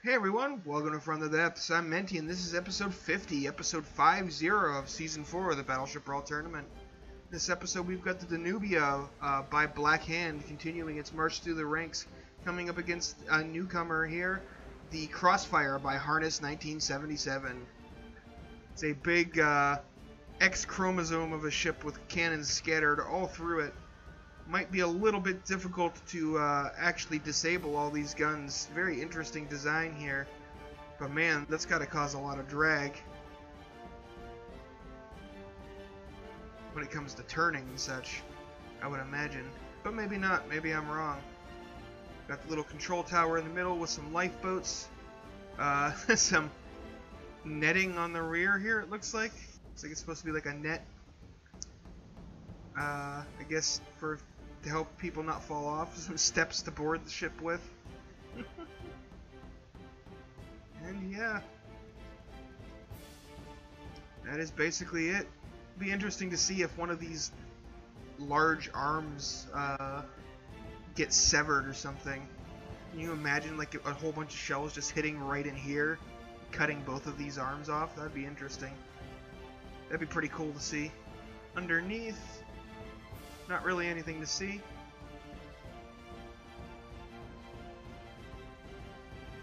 Hey everyone, welcome to From the Depths. I'm Menti, and this is episode 50, episode 50 of season 4 of the Battleship Brawl Tournament. In this episode, we've got the Danubia by Black Hand continuing its march through the ranks, coming up against a newcomer here, the Crossfire by Harness 1977. It's a big X chromosome of a ship with cannons scattered all through it. Might be a little bit difficult to actually disable all these guns. Very interesting design here, but man, that's got to cause a lot of drag when it comes to turning and such, I would imagine. But maybe not, maybe I'm wrong. Got the little control tower in the middle with some lifeboats, some netting on the rear here, it looks like. Looks like it's supposed to be like a net, I guess to help people not fall off. Some steps to board the ship with. And yeah, that is basically it. Be interesting to see if one of these large arms gets severed or something. Can you imagine like a whole bunch of shells just hitting right in here, cutting both of these arms off? That'd be interesting. That'd be pretty cool to see. Underneath, not really anything to see.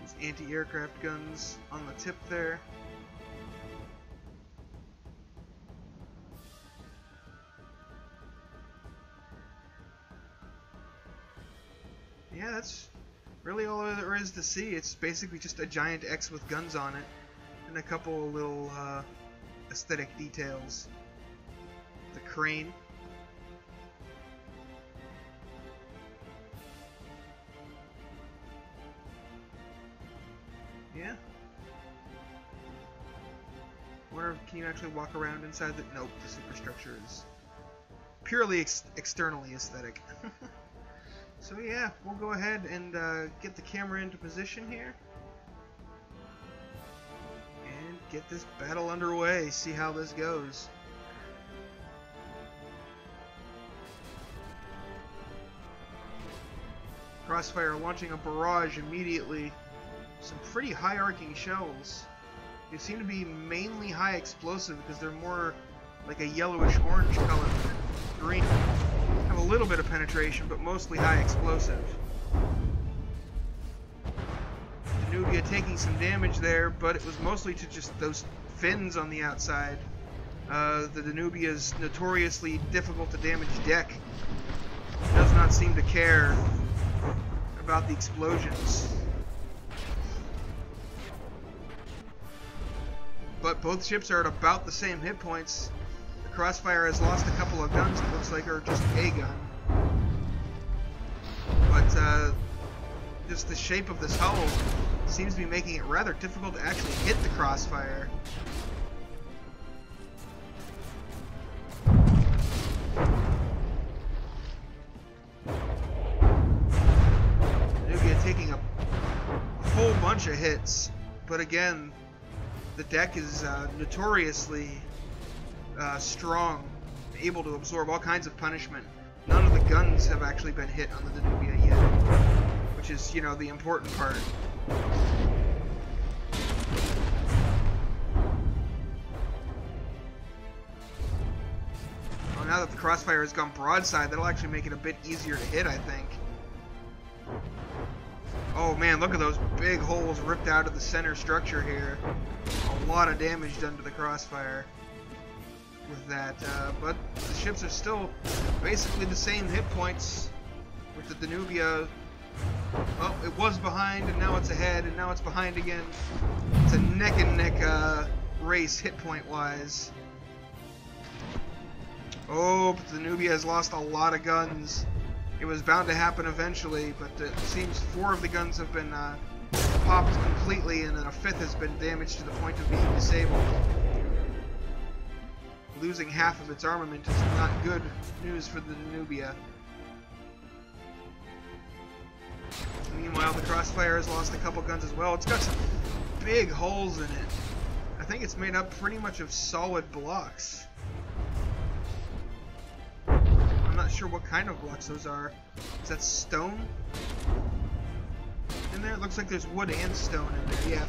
These anti-aircraft guns on the tip there. Yeah, that's really all there is to see. It's basically just a giant X with guns on it, and a couple of little aesthetic details. The crane. Yeah. Wonder, can you actually walk around inside the... Nope, the superstructure is purely externally aesthetic. So yeah, we'll go ahead and get the camera into position here. And get this battle underway, see how this goes. Crossfire launching a barrage immediately. Some pretty high arcing shells. They seem to be mainly high explosive because they're more like a yellowish orange color than green. Have a little bit of penetration, but mostly high explosive. Danubia taking some damage there, but it was mostly to just those fins on the outside. The Danubia's notoriously difficult to damage deck does not seem to care about the explosions. But both ships are at about the same hit points. The Crossfire has lost a couple of guns, it looks like, or just a gun. But just the shape of this hull seems to be making it rather difficult to actually hit the Crossfire. Danubia taking a whole bunch of hits, but again, the deck is notoriously strong, able to absorb all kinds of punishment. None of the guns have actually been hit on the Danubia yet, which is, you know, the important part. Well, now that the Crossfire has gone broadside, that'll actually make it a bit easier to hit, I think. Oh man, look at those big holes ripped out of the center structure here. A lot of damage done to the Crossfire with that, but the ships are still basically the same hit points with the Danubia. Oh, it was behind, and now it's ahead, and now it's behind again. It's a neck and neck race hit point wise. Oh, but the Danubia has lost a lot of guns. It was bound to happen eventually, but it seems 4 of the guns have been popped completely, and then a 5th has been damaged to the point of being disabled. Losing half of its armament is not good news for the Danubia. Meanwhile, the Crossfire has lost a couple guns as well. It's got some big holes in it. I think it's made up pretty much of solid blocks. I'm not sure what kind of blocks those are. Is that stone? In in there? It looks like there's wood and stone in there. Yeah,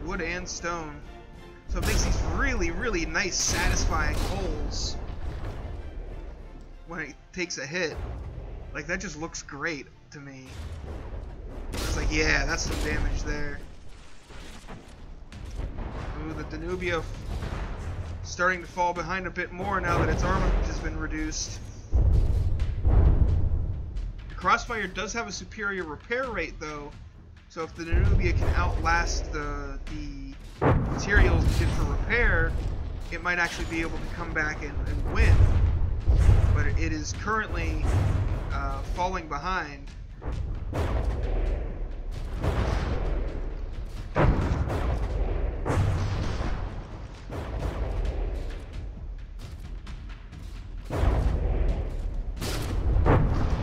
wood and stone. So it makes these really, really nice, satisfying holes when it takes a hit. Like, that just looks great to me. It's like, yeah, that's some damage there. Ooh, the Danubia starting to fall behind a bit more now that its armor has been reduced. The Crossfire does have a superior repair rate, though. So if the Danubia can outlast the materials needed for repair, it might actually be able to come back and win. But it is currently falling behind.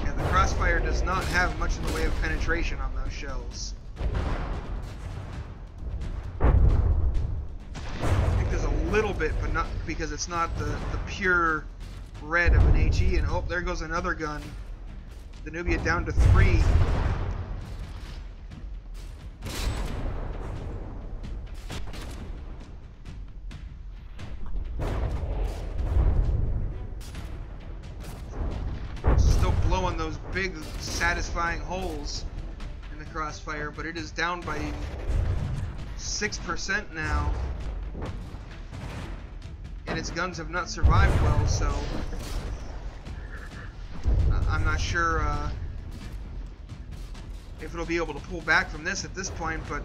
And the Crossfire does not have much in the way of penetration on those shells. Little bit, but not because it's not the pure red of an HE. And oh, there goes another gun. The Danubia down to 3. Still blowing those big, satisfying holes in the Crossfire, but it is down by 6% now. And its guns have not survived well, so I'm not sure if it'll be able to pull back from this at this point, but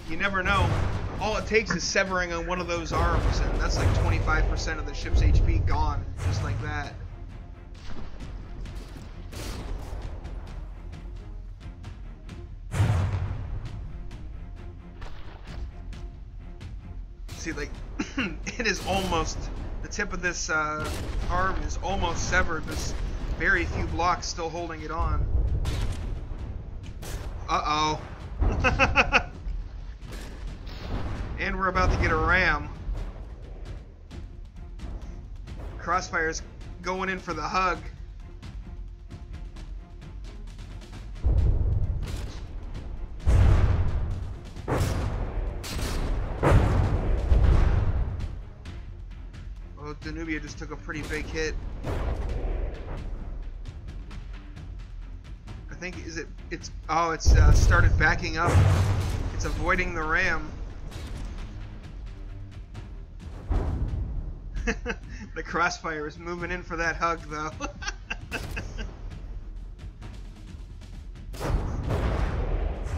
you never know. All it takes is severing on one of those arms, and that's like 25% of the ship's HP gone, just like that. See, like, it is almost, the tip of this arm is almost severed. There's very few blocks still holding it on. Uh-oh. And we're about to get a ram. Crossfire's going in for the hug. Danubia just took a pretty big hit. I think it's started backing up. It's avoiding the ram. The Crossfire is moving in for that hug, though.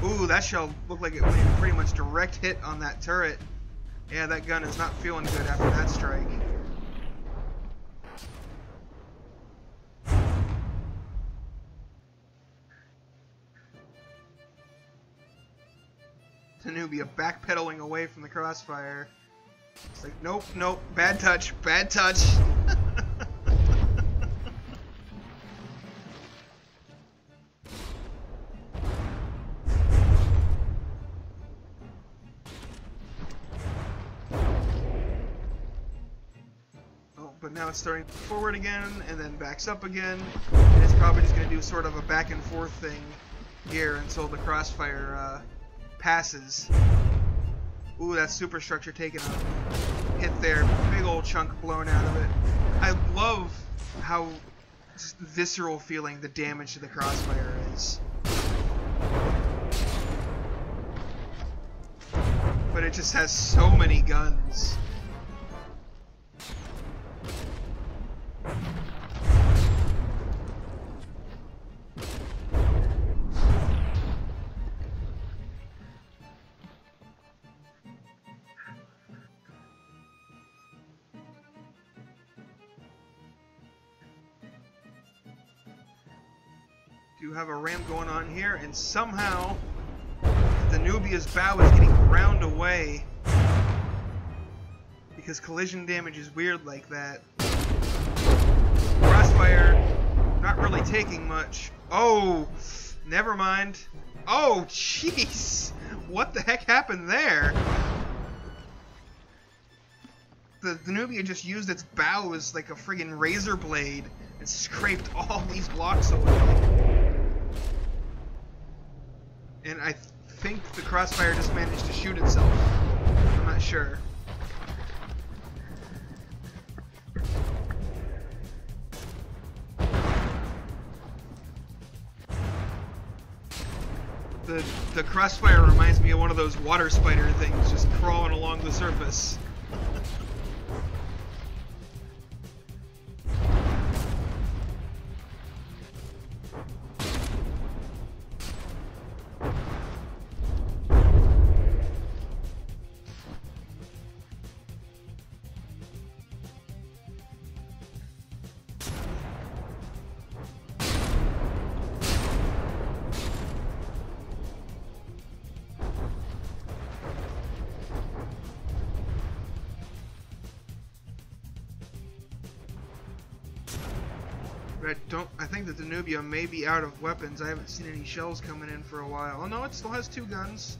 Ooh, that shell looked like it went pretty much direct hit on that turret. Yeah, that gun is not feeling good after that strike. Danubia backpedaling away from the Crossfire. It's like, nope, nope, bad touch, bad touch. Oh, but now it's starting forward again, and then backs up again, and it's probably just going to do sort of a back and forth thing here until the Crossfire passes. Ooh, that superstructure taking a hit there. Big old chunk blown out of it. I love how just visceral feeling the damage to the Crossfire is. But it just has so many guns. You have a ram going on here, and somehow the Danubia's bow is getting ground away because collision damage is weird like that. Crossfire not really taking much. Oh, never mind. Oh, jeez. What the heck happened there? The Danubia just used its bow as like a friggin' razor blade and scraped all these blocks away. And I think the Crossfire just managed to shoot itself. I'm not sure. The Crossfire reminds me of one of those water spider things just crawling along the surface. I think the Danubia may be out of weapons. I haven't seen any shells coming in for a while. Oh no, it still has 2 guns.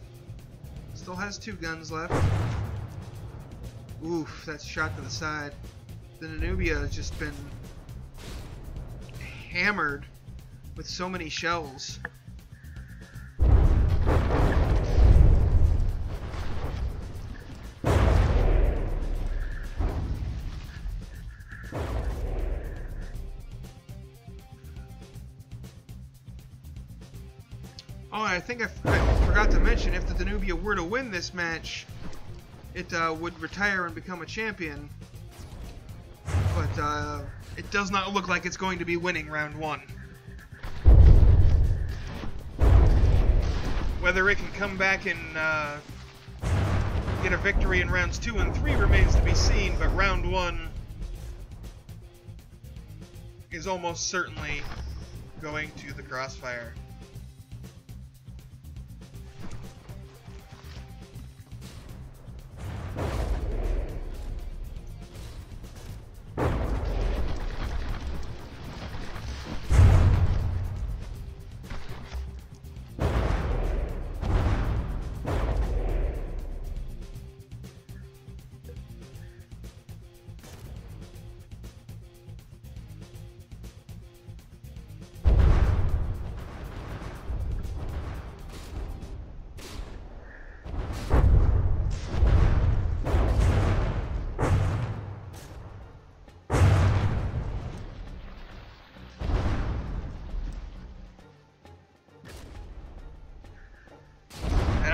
Still has 2 guns left. Oof, that's shot to the side. The Danubia has just been hammered with so many shells. Oh, I think I forgot to mention, if the Danubia were to win this match, it would retire and become a champion. But it does not look like it's going to be winning round 1. Whether it can come back and get a victory in rounds 2 and 3 remains to be seen, but round 1 is almost certainly going to the Crossfire.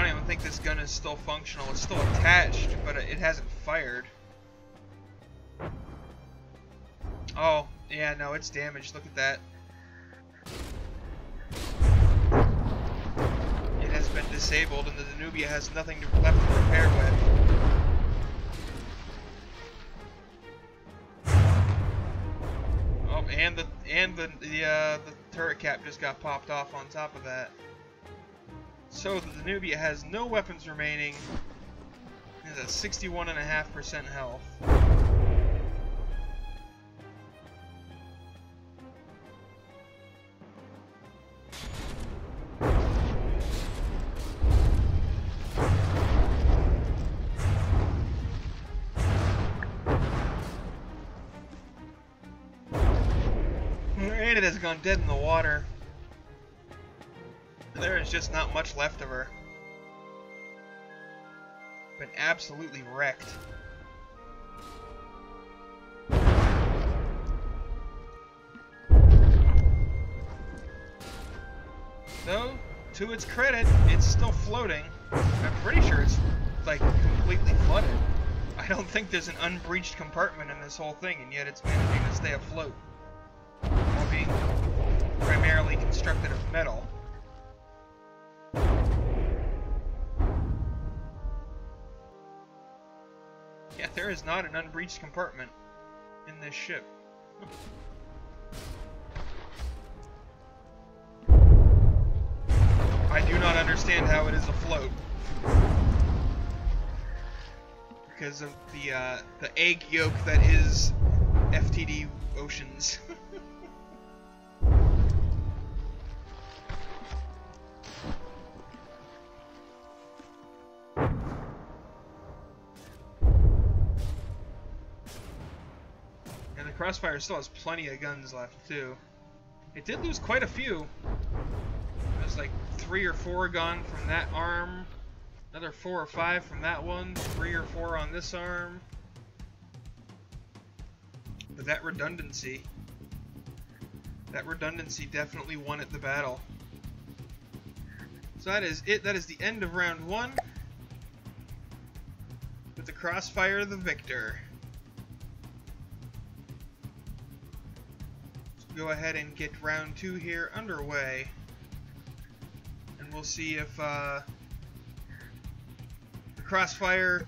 I think this gun is still functional. It's still attached, but it hasn't fired. Oh, yeah, no, it's damaged. Look at that. It has been disabled, and the Danubia has nothing left to repair with. Oh, and the turret cap just got popped off on top of that. So the Danubia has no weapons remaining. It has a 61.5% health. And it has gone dead in the water. There is just not much left of her. Been absolutely wrecked. Though, to its credit, it's still floating. I'm pretty sure it's, like, completely flooded. I don't think there's an unbreached compartment in this whole thing, and yet it's managing to stay afloat, while being primarily constructed of metal. Yeah, there is not an unbreached compartment in this ship. I do not understand how it is afloat. Because of the egg yolk that is FTD Oceans. Crossfire still has plenty of guns left, too. It did lose quite a few. It was like 3 or 4 gone from that arm. Another 4 or 5 from that one. 3 or 4 on this arm. But that redundancy definitely won at the battle. So that is it. That is the end of round 1. With the Crossfire the victor. Let's go ahead and get round 2 here underway. And we'll see if the Crossfire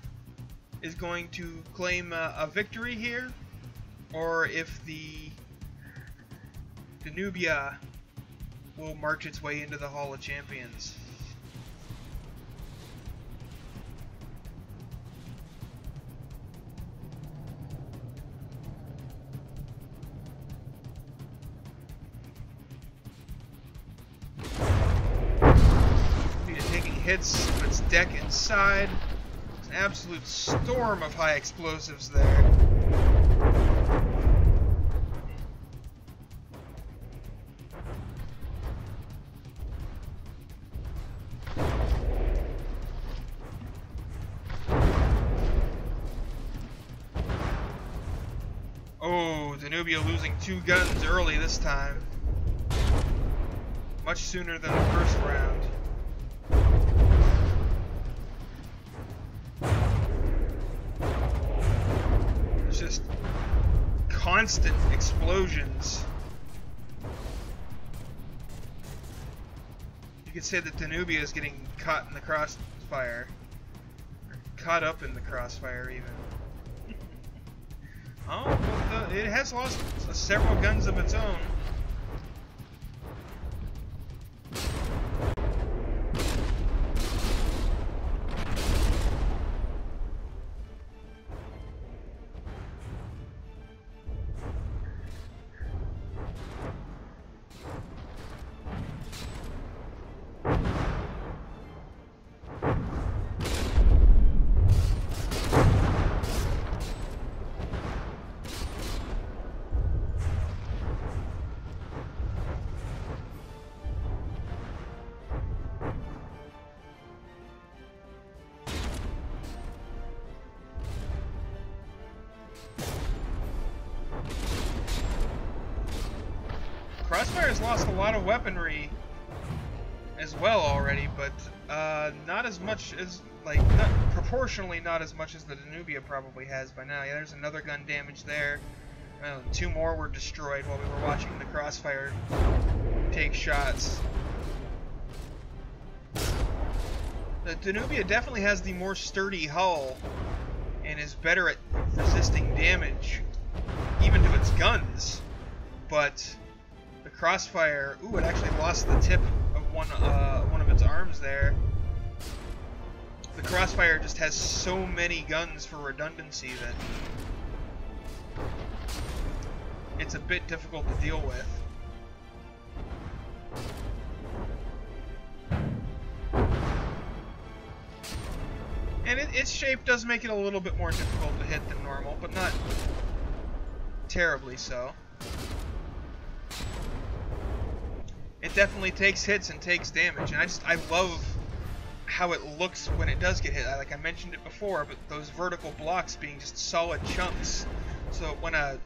is going to claim a victory here, or if the Danubia will march its way into the Hall of Champions. Hits of its deck inside. It's an absolute storm of high explosives there. Oh, Danubia losing 2 guns early this time. Much sooner than the first round. Just constant explosions. You could say that Danubia is getting caught in the crossfire. Or caught up in the crossfire, even. Oh, well, it has lost several guns of its own. Crossfire's lost a lot of weaponry as well already, but not as much as, proportionally not as much as the Danubia probably has by now. Yeah, there's another gun damage there. 2 more were destroyed while we were watching the Crossfire take shots. The Danubia definitely has the more sturdy hull and is better at resisting damage, even to its guns, but the Crossfire, ooh, it actually lost the tip of one of its arms there. The Crossfire just has so many guns for redundancy that it's a bit difficult to deal with. And its shape does make it a little bit more difficult to hit than normal, but not terribly so. It definitely takes hits and takes damage, and I love how it looks when it does get hit. Like I mentioned it before, but those vertical blocks being just solid chunks, so when a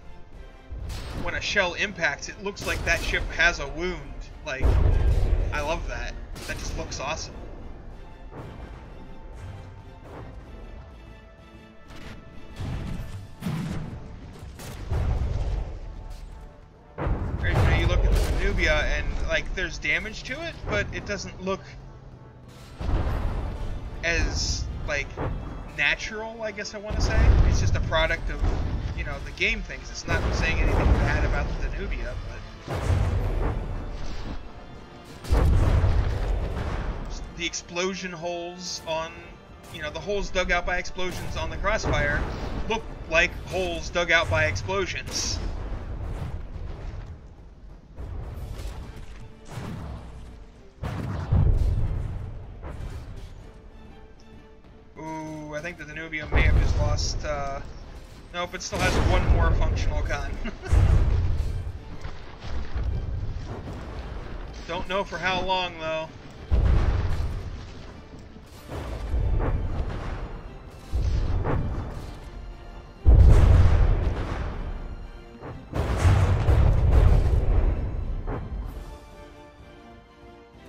shell impacts, it looks like that ship has a wound. Like, I love that. That just looks awesome. You look at the Danubia and there's damage to it, but it doesn't look as natural, I guess I want to say. It's just a product of, the game things. It's not saying anything bad about the Danubia, but just the explosion holes on, the holes dug out by explosions on the Crossfire look like holes dug out by explosions. I think the Danubia may have just lost, nope, it still has 1 more functional gun. Don't know for how long, though.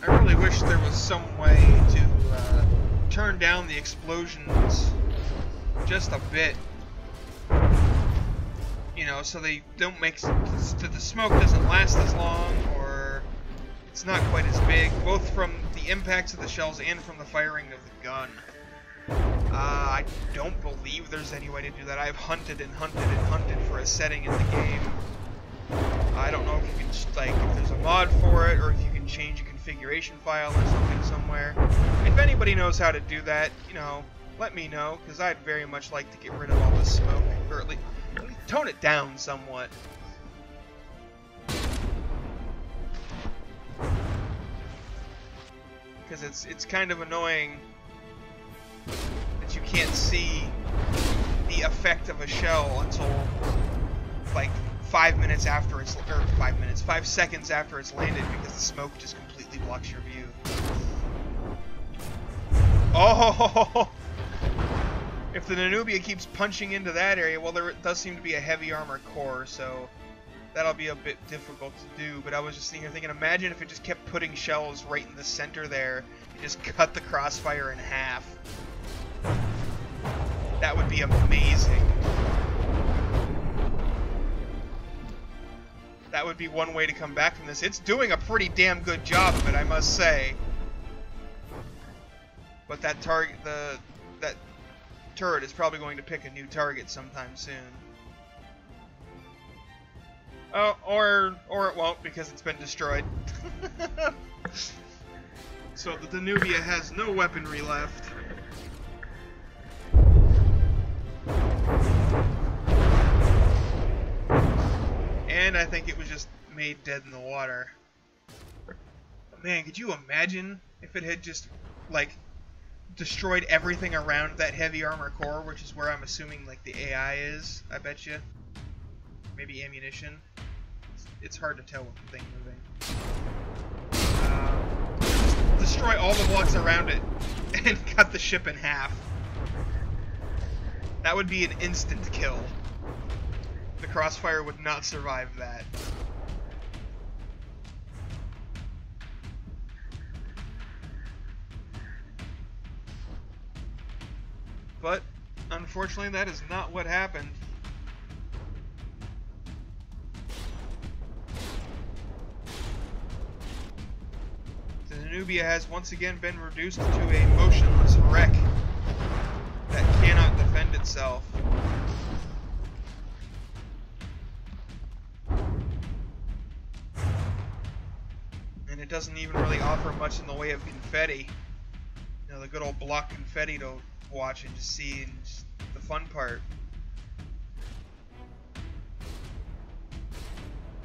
I really wish there was some way to turn down the explosions just a bit. You know, so they don't make, so the smoke doesn't last as long, or it's not quite as big, both from the impacts of the shells and from the firing of the gun. I don't believe there's any way to do that. I've hunted and hunted and hunted for a setting in the game. I don't know if you can just, like, if there's a mod for it, or if you can change a configuration file or something somewhere. If anybody knows how to do that, you know, let me know, because I'd very much like to get rid of all this smoke, or at least tone it down somewhat. Because it's kind of annoying that you can't see the effect of a shell until like 5 minutes after it's, or 5 seconds after it's landed, because the smoke just completely blocks your view. Oh! If the Danubia keeps punching into that area, well, there does seem to be a heavy armor core, so that'll be a bit difficult to do. But I was just sitting here thinking, imagine if it just kept putting shells right in the center there and just cut the Crossfire in half. That would be amazing. That would be one way to come back from this. It's doing a pretty damn good job of it, I must say. But that target, that turret is probably going to pick a new target sometime soon. Oh, or it won't, because it's been destroyed. So the Danubia has no weaponry left. And I think it was just made dead in the water. But man, could you imagine if it had just, like, destroyed everything around that heavy armor core, which is where I'm assuming, like, the AI is, I bet you. Maybe ammunition. It's hard to tell with the thing moving. Destroy all the blocks around it and cut the ship in half. That would be an instant kill. The Crossfire would not survive that. But, unfortunately, that is not what happened. The Danubia has once again been reduced to a motionless wreck that cannot defend itself. And it doesn't even really offer much in the way of confetti. You know, the good old block confetti to watch and just see, and just the fun part.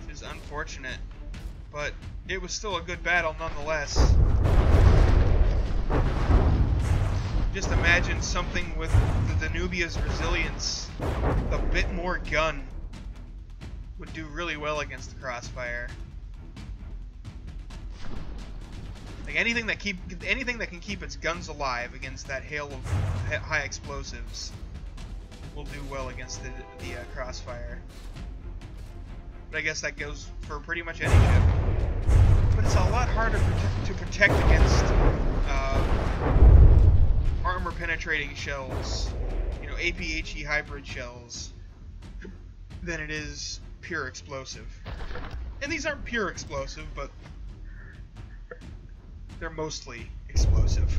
Which is unfortunate, but it was still a good battle nonetheless. Just imagine something with the Danubia's resilience, a bit more gun, would do really well against the Crossfire. Like anything that can keep its guns alive against that hail of high explosives will do well against the Crossfire. But I guess that goes for pretty much any ship. But it's a lot harder to protect against armor-penetrating shells, you know, APHE hybrid shells, than it is pure explosive. And these aren't pure explosive, but they're mostly explosive.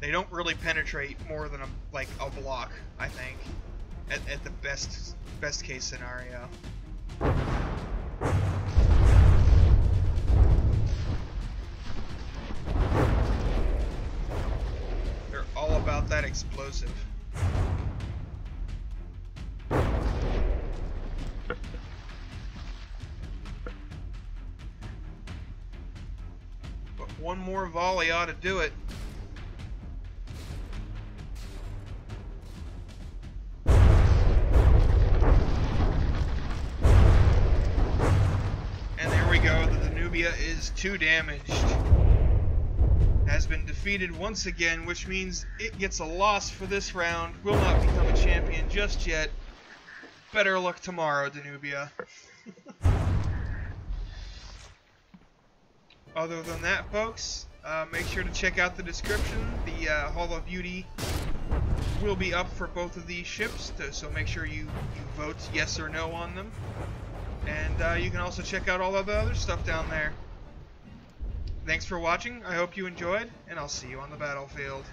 They don't really penetrate more than a block, I think, at the best case scenario. They're all about that explosive. One more volley ought to do it. And there we go. The Danubia is 2 damaged. Has been defeated once again, which means it gets a loss for this round. Will not become a champion just yet. Better luck tomorrow, Danubia. Other than that, folks, make sure to check out the description. The Hall of Beauty will be up for both of these ships, so make sure you vote yes or no on them. And you can also check out all of the other stuff down there. Thanks for watching. I hope you enjoyed, and I'll see you on the battlefield.